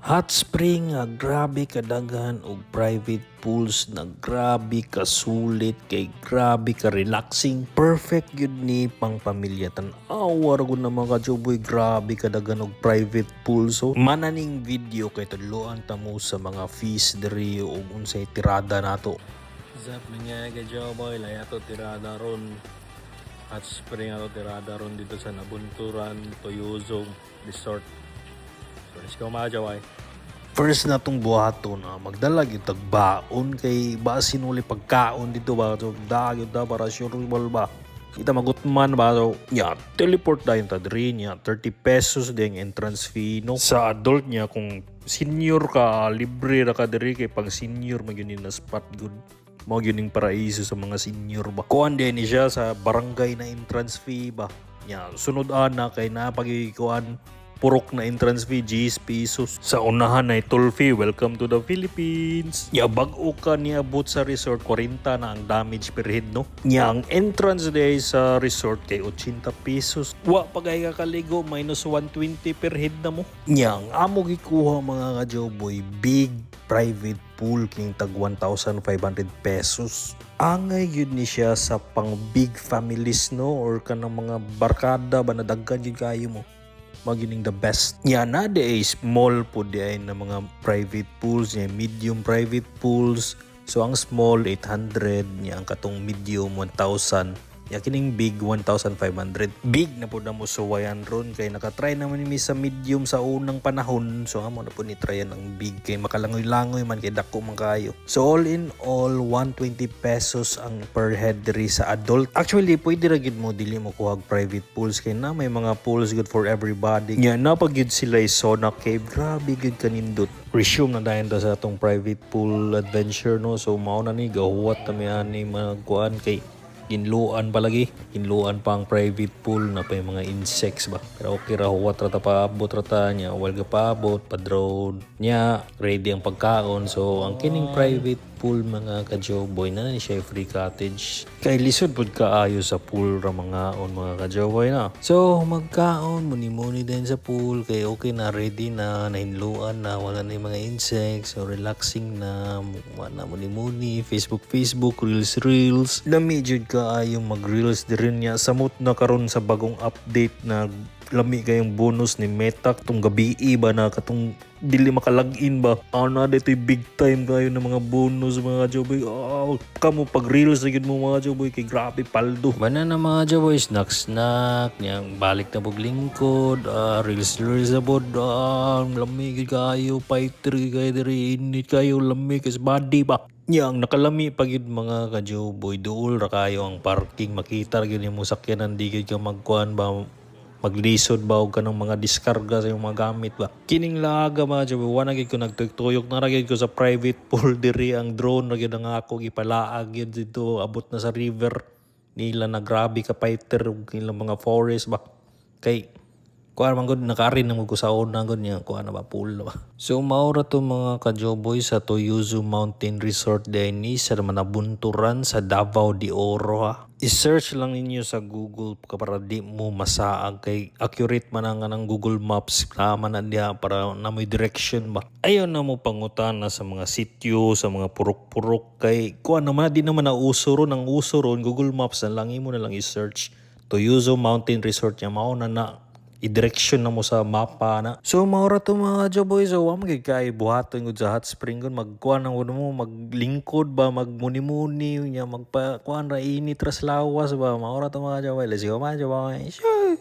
Hot spring nga grabe kadaghan og private pools na grabe ka sulit kay grabe ka relaxing. Perfect gyud ni pang pamilya tan-awa ra gud na mga kajuboy, grabe kadaghan og private pool. So mananing video kay tudloan ta mo sa mga fees diri ug unsay tirada nato. Zap niya kajuboy, lay ato tirada ron. Hot spring ato tirada ron dito sa Nabunturan, Toyozong Resort. So let's go mga jaway. First na tong buhaton na magdala gyud tagbaon kay basin uli pagkaon dito ba, so dagyod da para sure ba kita magutman ba, so teleport dayon ta diri niya 30 pesos ding entrance fee no. Sa adult niya kung senior ka libre ra ka diri kay pag senior magyunin na spot good mo gyuning paraiso sa mga senior ba. Kuan din ni siya sa barangay na entrance fee ba nya sunod ana kay napagikuan purok na entrance fee, 10 pesos. Sa unahan na toll fee, welcome to the Philippines. Ya bag-o ka niabot sa resort, 40 na ang damage per head, no? Nya ang entrance day sa resort kay 80 pesos. Wa pagay ka kaligo, minus 120 per head na mo. Nya ang amo gikuha mga kajoboy, big private pool king tag 1,500 pesos. Angay yun ni siya sa pang big families, no? Or kanang mga barkada ba nadaggan yun kayo mo. Magining the best. Nya na ay small po di ay na mga private pools, nya medium private pools. So ang small 800, nya ang katong medium 1,000. Ya kining big 1,500. Big na po na mo suwayan ron kay nakatry naman ni sa medium sa unang panahon. So amo na po ni tryan ang big kay makalangoy-langoy man kay dako man kayo. So all in all 120 pesos ang per head diri sa adult. Actually pwede ra gid mo dili mo kuha private pools kay na may mga pools good for everybody. Nya na pag gid sila Sona Cave, grabe gid kanindot. Resume na dayon ta sa atong private pool adventure no. So mao na ni gahuwat ta mi ani magkuan kay ginluan palagi, ginluan pa ang private pool na pa yung mga insects ba. Pero okay ra, huwat rata pa abot rata niya, walga pa abot, pa-drone niya, ready ang pagkaon. So ang kining private pool mga ka-Joboy na ni siya free cottage. Kay lisod pud kaayo sa pool ra mga ka-Joboy na. So magkaon muni-muni din sa pool kay okay na, ready na, nahinluan na, wala na yung mga insects, so relaxing na, wala muni-muni, Facebook, reels. Lami jud kaayong mag-reels din niya. Samot na karon sa bagong update na lami kayong bonus ni Meta katong gabi ba na katong dili makalagin ba. Ana dito big time kayo ng mga bonus mga Joboy. Kamo pag reels na mo mga Joboy kay grabe paldo. Bana na mga Joboy, snack niyang balik na pag lingkod, reels na bod, lami kayo, fighter kayo diri, init kayo lami kasi body ba. Yang nakalami pagid mga ka-Joboy, duol ra kayo ang parking, makita ra gyud mo sakyanan, di gyud ka magkuan ba, maglisod ba og kanang mga diskarga sa imong mga gamit ba. Kining laga mga Joboy, wa na gyud ko nagtuyok na ra gyud ko sa private pool diri. Ang drone ra gyud ang ako gipalaag gyud dito, abot na sa river nila na grabe ka fighter ug ilang mga forest ba. Kay kuan man gud nakarin na mo ko sa una gud niya kuan na ba pool na ba. So maura to mga ka-Joboy sa Toyozo Mountain Resort din ni sa Manabunturan sa Davao de Oro ha. I-search lang ninyo sa Google para di mo masaag kay accurate man ang Google Maps, tama na diha para na may direction ba. Ayon na mo pangutana sa mga sityo, sa mga purok-purok kay kuan naman di naman na uso ron, ang uso ron Google Maps na lang, imo na lang i-search Toyozo Mountain Resort nya mao na i-direction na mo sa mapa na. So maura to mga Joboy, so wa magig kay buhaton gud sa hot spring gun, magkuan ang mo, maglingkod ba, magmuni-muni nya, magpa kuan ra init ra sa lawas ba. Maura to mga Joboy, let's go mga Joboy. Sure.